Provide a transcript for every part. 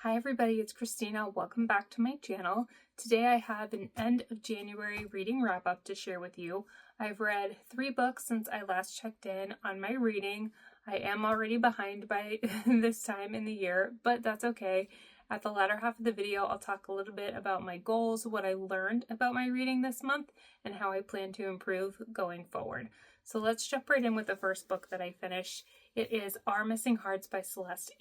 Hi everybody, it's Christina. Welcome back to my channel. Today I have an end of January reading wrap up to share with you. I've read 3 books since I last checked in on my reading. I am already behind by this time in the year, but that's okay. At the latter half of the video, I'll talk a little bit about my goals, what I learned about my reading this month, and how I plan to improve going forward. So let's jump right in with the first book that I finished. It is Our Missing Hearts by Celeste.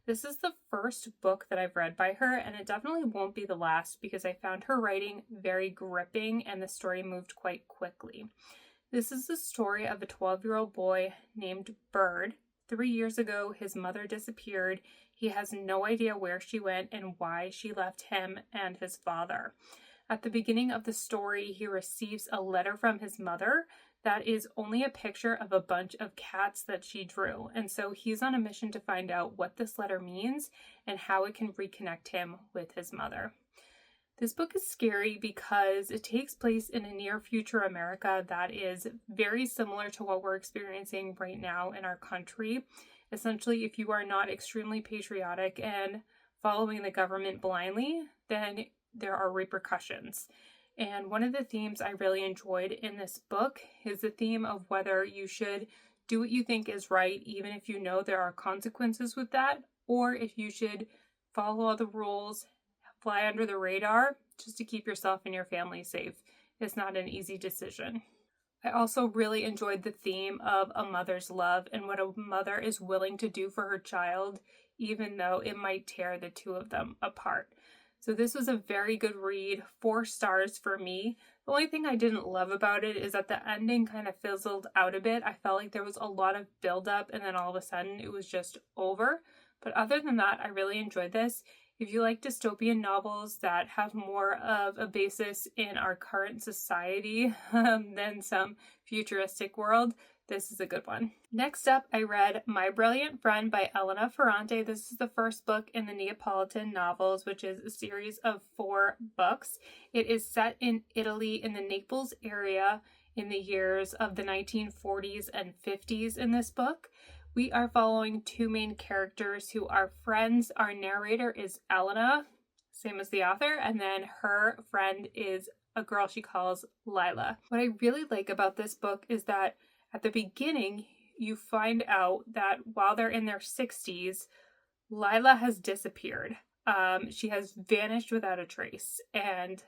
This is the first book that I've read by her, and it definitely won't be the last because I found her writing very gripping and the story moved quite quickly. This is the story of a 12-year-old boy named Bird. 3 years ago, his mother disappeared. He has no idea where she went and why she left him and his father. At the beginning of the story, he receives a letter from his mother that is only a picture of a bunch of cats that she drew. And so he's on a mission to find out what this letter means and how it can reconnect him with his mother. This book is scary because it takes place in a near future America that is very similar to what we're experiencing right now in our country. Essentially, if you are not extremely patriotic and following the government blindly, then there are repercussions. And one of the themes I really enjoyed in this book is the theme of whether you should do what you think is right, even if you know there are consequences with that, or if you should follow all the rules, fly under the radar, just to keep yourself and your family safe. It's not an easy decision. I also really enjoyed the theme of a mother's love and what a mother is willing to do for her child, even though it might tear the two of them apart. So this was a very good read, 4 stars for me. The only thing I didn't love about it is that the ending kind of fizzled out a bit. I felt like there was a lot of buildup and then all of a sudden it was just over. But other than that, I really enjoyed this. If you like dystopian novels that have more of a basis in our current society than some futuristic world, this is a good one. Next up, I read My Brilliant Friend by Elena Ferrante. This is the first book in the Neapolitan novels, which is a series of 4 books. It is set in Italy in the Naples area in the years of the 1940s and 50s in this book. We are following 2 main characters who are friends. Our narrator is Elena, same as the author, and then her friend is a girl she calls Lila. What I really like about this book is that at the beginning, you find out that while they're in their 60s, Lila has disappeared. She has vanished without a trace, and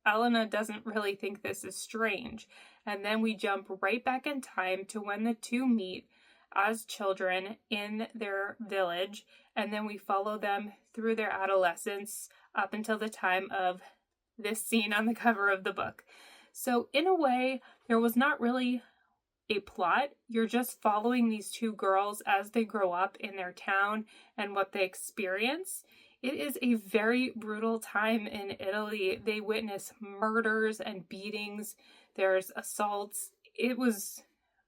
Elena doesn't really think this is strange. And then we jump right back in time to when the 2 meet as children in their village, and then we follow them through their adolescence up until the time of this scene on the cover of the book. So in a way, there was not really a plot. You're just following these 2 girls as they grow up in their town and what they experience. It is a very brutal time in Italy. They witness murders and beatings. There's assaults. It was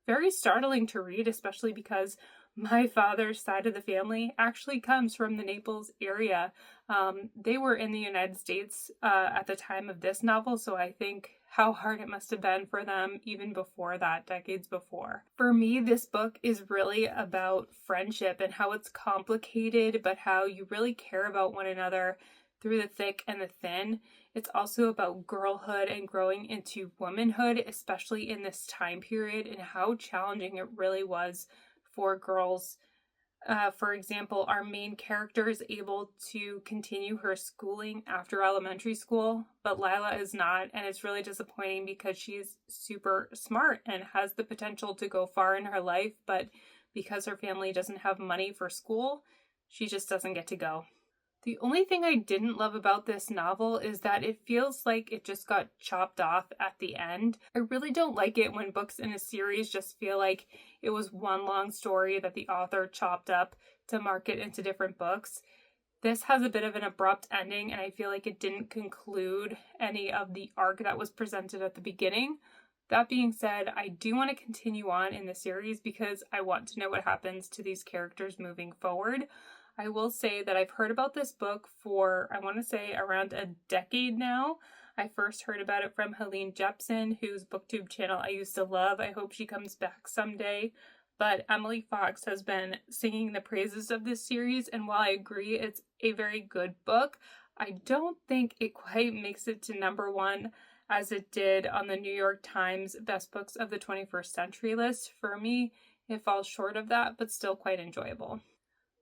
very startling to read, especially because my father's side of the family actually comes from the Naples area. They were in the United States at the time of this novel, so I think how hard it must have been for them even before that, decades before. For me, this book is really about friendship and how it's complicated, but how you really care about one another through the thick and the thin. It's also about girlhood and growing into womanhood, especially in this time period, and how challenging it really was for girls. For example, our main character is able to continue her schooling after elementary school, but Lila is not, and it's really disappointing because she's super smart and has the potential to go far in her life, but because her family doesn't have money for school, she just doesn't get to go. The only thing I didn't love about this novel is that it feels like it just got chopped off at the end. I really don't like it when books in a series just feel like it was one long story that the author chopped up to market into different books. This has a bit of an abrupt ending, and I feel like it didn't conclude any of the arc that was presented at the beginning. That being said, I do want to continue on in the series because I want to know what happens to these characters moving forward. I will say that I've heard about this book for, I want to say, around a decade now. I first heard about it from Helene Jepsen, whose booktube channel I used to love. I hope she comes back someday. but Emily Fox has been singing the praises of this series, and while I agree it's a very good book, I don't think it quite makes it to #1 as it did on the New York Times Best Books of the 21st Century list. For me, it falls short of that, but still quite enjoyable.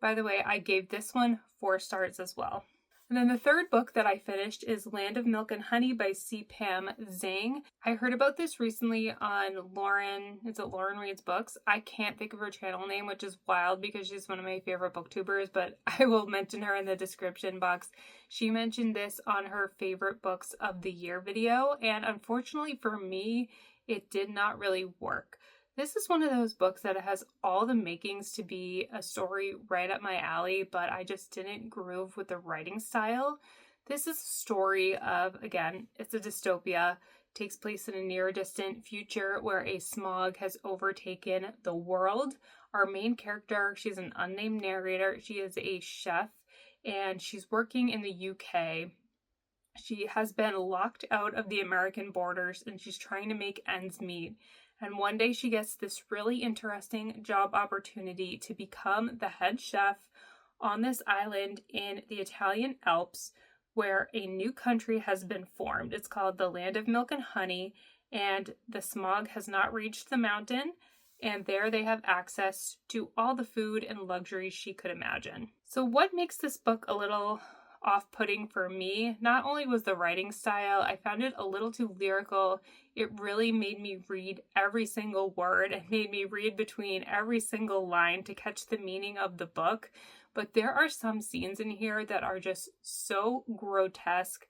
By the way, I gave this one 4 stars as well. And then the third book that I finished is Land of Milk and Honey by C. Pam Zhang. I heard about this recently on Lauren Reads Books. I can't think of her channel name, which is wild because she's one of my favorite booktubers, but I will mention her in the description box. She mentioned this on her favorite books of the year video, and unfortunately for me, it did not really work. This is one of those books that has all the makings to be a story right up my alley, but I just didn't groove with the writing style. This is a story of, again, it's a dystopia, takes place in a near distant future where a smog has overtaken the world. Our main character, she's an unnamed narrator. She is a chef and she's working in the UK. She has been locked out of the American borders and she's trying to make ends meet. And one day she gets this really interesting job opportunity to become the head chef on this island in the Italian Alps where a new country has been formed. It's called the Land of Milk and Honey, and the smog has not reached the mountain, and there they have access to all the food and luxuries she could imagine. So what makes this book a little off-putting for me, not only was the writing style, I found it a little too lyrical. It really made me read every single word and made me read between every single line to catch the meaning of the book. But there are some scenes in here that are just so grotesque,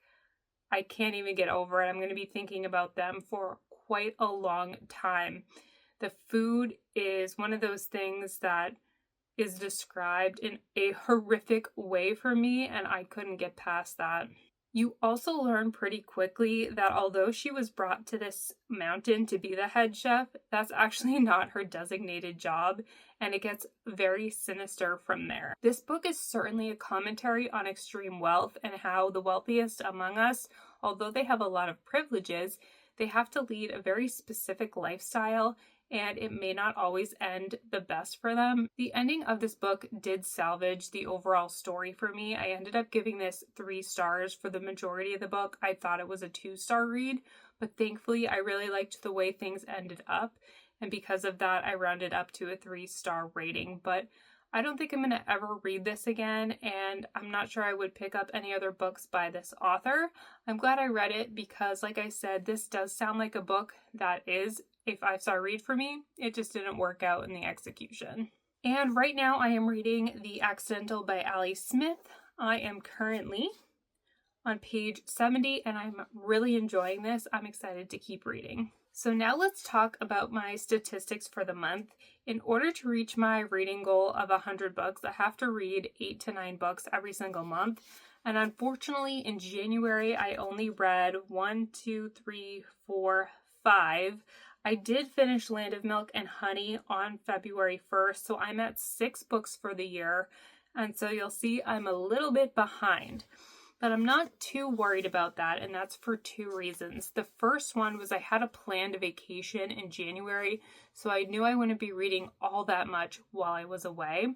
I can't even get over it. I'm going to be thinking about them for quite a long time. The food is one of those things that is described in a horrific way for me, and I couldn't get past that. You also learn pretty quickly that although she was brought to this mountain to be the head chef, that's actually not her designated job, and it gets very sinister from there. This book is certainly a commentary on extreme wealth and how the wealthiest among us, although they have a lot of privileges, they have to lead a very specific lifestyle, and it may not always end the best for them. The ending of this book did salvage the overall story for me. I ended up giving this 3 stars for the majority of the book. I thought it was a 2-star read, but thankfully I really liked the way things ended up, and because of that I rounded up to a 3-star rating. But I don't think I'm going to ever read this again, and I'm not sure I would pick up any other books by this author. I'm glad I read it because, like I said, this does sound like a book that is a 5-star read for me. It just didn't work out in the execution. And right now I am reading The Accidental by Ali Smith. I am currently on page 70 and I'm really enjoying this. I'm excited to keep reading. So now let's talk about my statistics for the month. In order to reach my reading goal of 100 books, I have to read 8 to 9 books every single month. And unfortunately, in January, I only read 5. I did finish Land of Milk and Honey on February 1st, so I'm at 6 books for the year. And so you'll see I'm a little bit behind. But I'm not too worried about that, and that's for 2 reasons. The first one was I had a planned vacation in January, so I knew I wouldn't be reading all that much while I was away.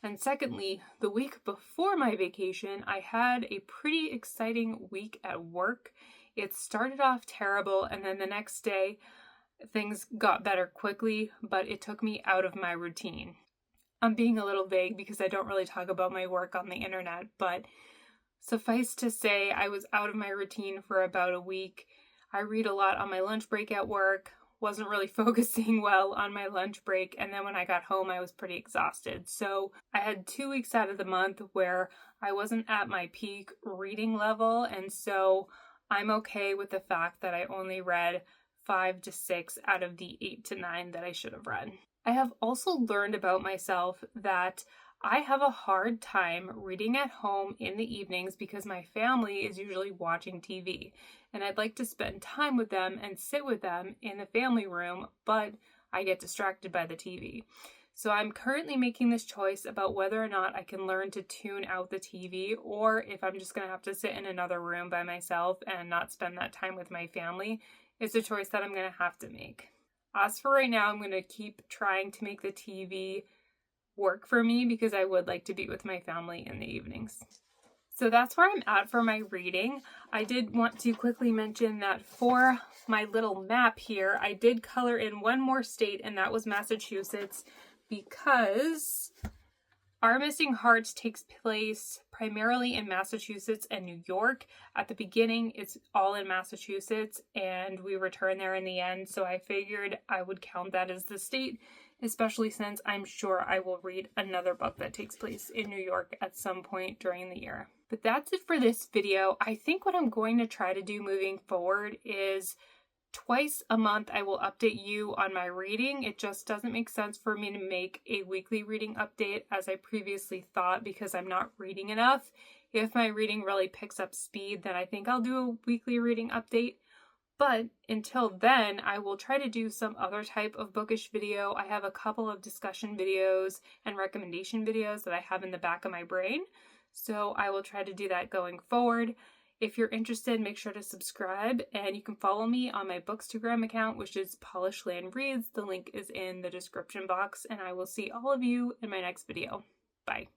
And secondly, the week before my vacation, I had a pretty exciting week at work. It started off terrible, and then the next day, things got better quickly, but it took me out of my routine. I'm being a little vague because I don't really talk about my work on the internet, but suffice to say, I was out of my routine for about a week. I read a lot on my lunch break at work, wasn't really focusing well on my lunch break, and then when I got home, I was pretty exhausted. So I had 2 weeks out of the month where I wasn't at my peak reading level, and so I'm okay with the fact that I only read 5 to 6 out of the 8 to 9 that I should have read. I have also learned about myself that I have a hard time reading at home in the evenings because my family is usually watching TV, and I'd like to spend time with them and sit with them in the family room, but I get distracted by the TV. So I'm currently making this choice about whether or not I can learn to tune out the TV, or if I'm just going to have to sit in another room by myself and not spend that time with my family. It's a choice that I'm going to have to make. as for right now, I'm going to keep trying to make the TV work for me because I would like to be with my family in the evenings. So that's where I'm at for my reading. I did want to quickly mention that for my little map here, I did color in one more state, and that was Massachusetts, because Our Missing Hearts takes place primarily in Massachusetts and New York. At the beginning, it's all in Massachusetts, and we return there in the end, so I figured I would count that as the state, especially since I'm sure I will read another book that takes place in New York at some point during the year. But that's it for this video. I think what I'm going to try to do moving forward is twice a month I will update you on my reading. It just doesn't make sense for me to make a weekly reading update as I previously thought, because I'm not reading enough. If my reading really picks up speed, then I think I'll do a weekly reading update. But until then, I will try to do some other type of bookish video. I have a couple of discussion videos and recommendation videos that I have in the back of my brain, so I will try to do that going forward. If you're interested, make sure to subscribe, and you can follow me on my Bookstagram account, which is Polished Land Reads. The link is in the description box, and I will see all of you in my next video. Bye.